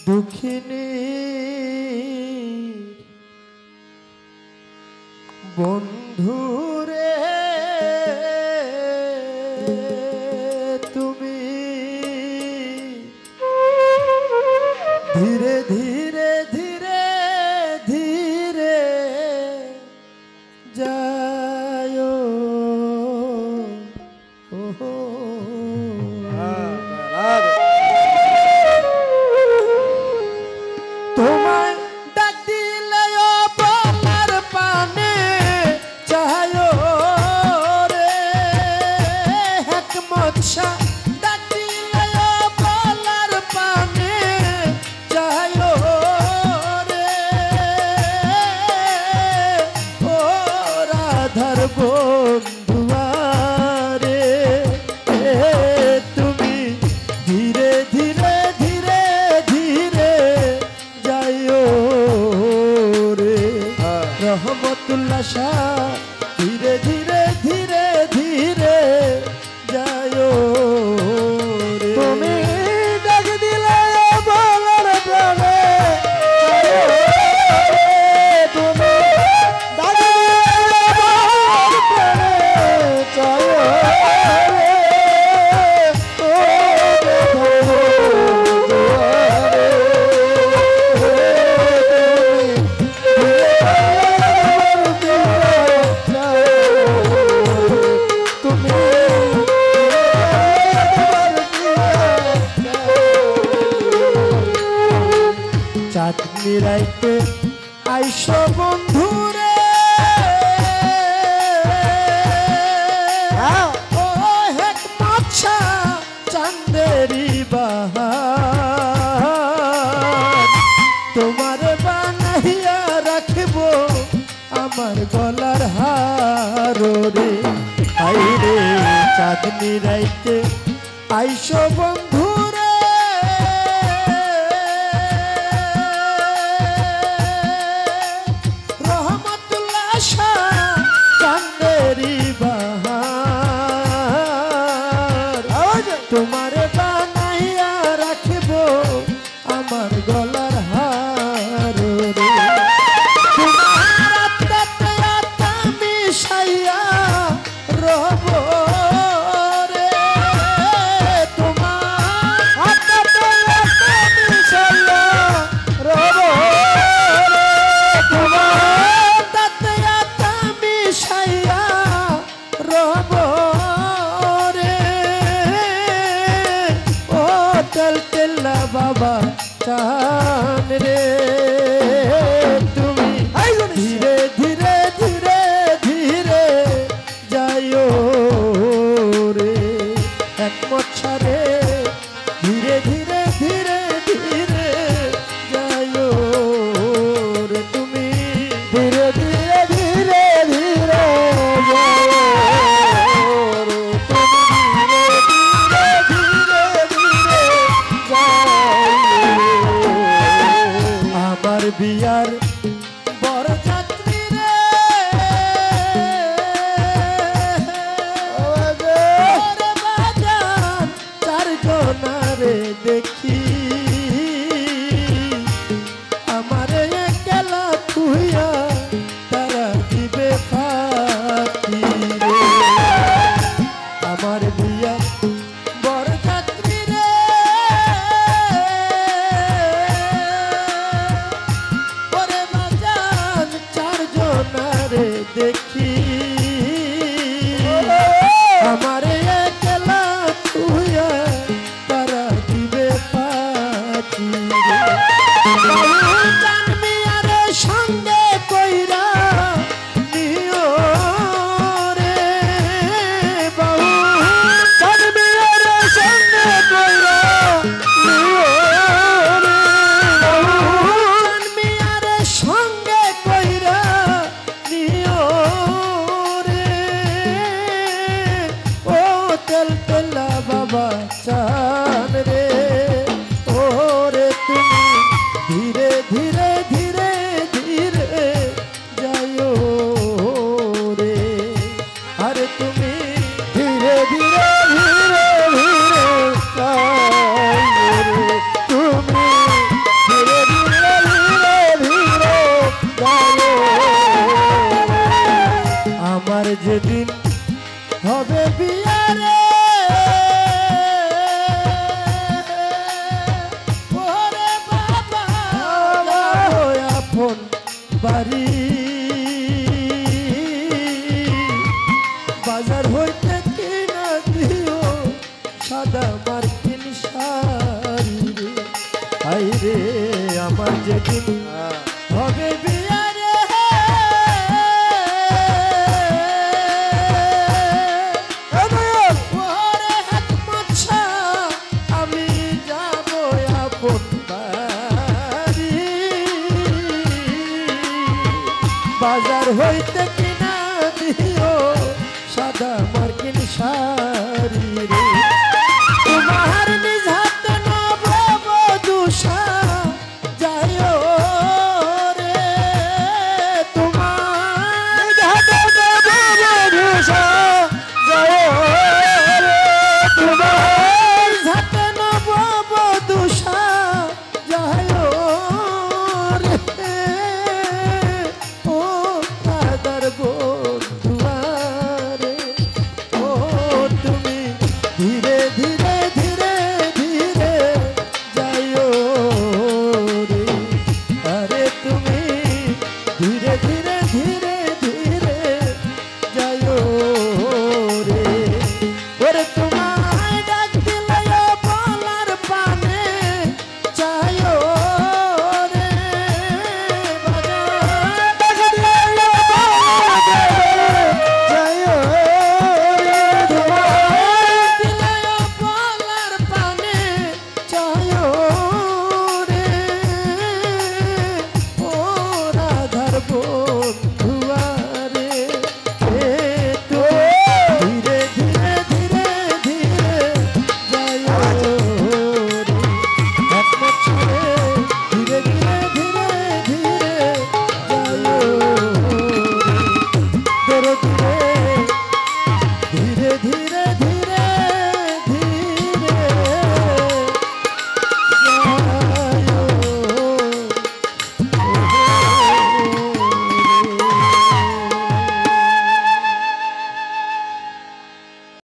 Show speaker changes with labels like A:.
A: দুঃখিনী বন্ধুরে তুমি ধীরে ধীরে ধীরে ধীরে যায় তোমায় ডাক দিলে বলার পানে চায় রে হেকমত শাহ ডাক দিলে বলার পানে চায় রে ও রাধার বন্ধুয়ারে তুমি ধীরে ধীরে ধীরে ধীরে যাইও রে রহমতুল্লাহ শাহ ধীরে ধীরে ধীরে ধীরে যাইও রে তুমি ডাক দিলে বলার প্রাণে তুমি ডাক দিলে বলার প্রাণে যাইও চাঁদনি রাইতে আইসো বন্ধুরে ও হেকমত শাহ চাঁদেরি বাহার তোমার বানাইয়া রাখব আমার গলার হার রে আই রে চাঁদনি রাইতে আইসো বন্ধুরে তোমারে বানাইয়া রাখব আমার গলার হার রে তোমার আত্মাতে আত্মা মিশাইয়া রব রে তোমার আত্মাতে আত্মা মিশাইয়া রব রে তোমার আত্মাতে আত্মা মিশাইয়া রব বাবা চান রে তুমি ধীরে ধীরে ধীরে ধীরে যাইও রে হেকমত শাহ রে ধীরে ধীরে ধীরে ধীরে যাইও রে তুমি ধীরে ধীরে ধীরে ধীরে বিয়ার বরযাত্রী রে হইতে কিনা দিও সাদা মার্কিন শাড়ি রে। হাই রে আমার যেদিন হবে বিয়া রে, ওরে হেকমত শাহ আমি যাব আপন বাড়ি। বাজার হইতে কিনা দিও সাদা মার্কিন শাড়ি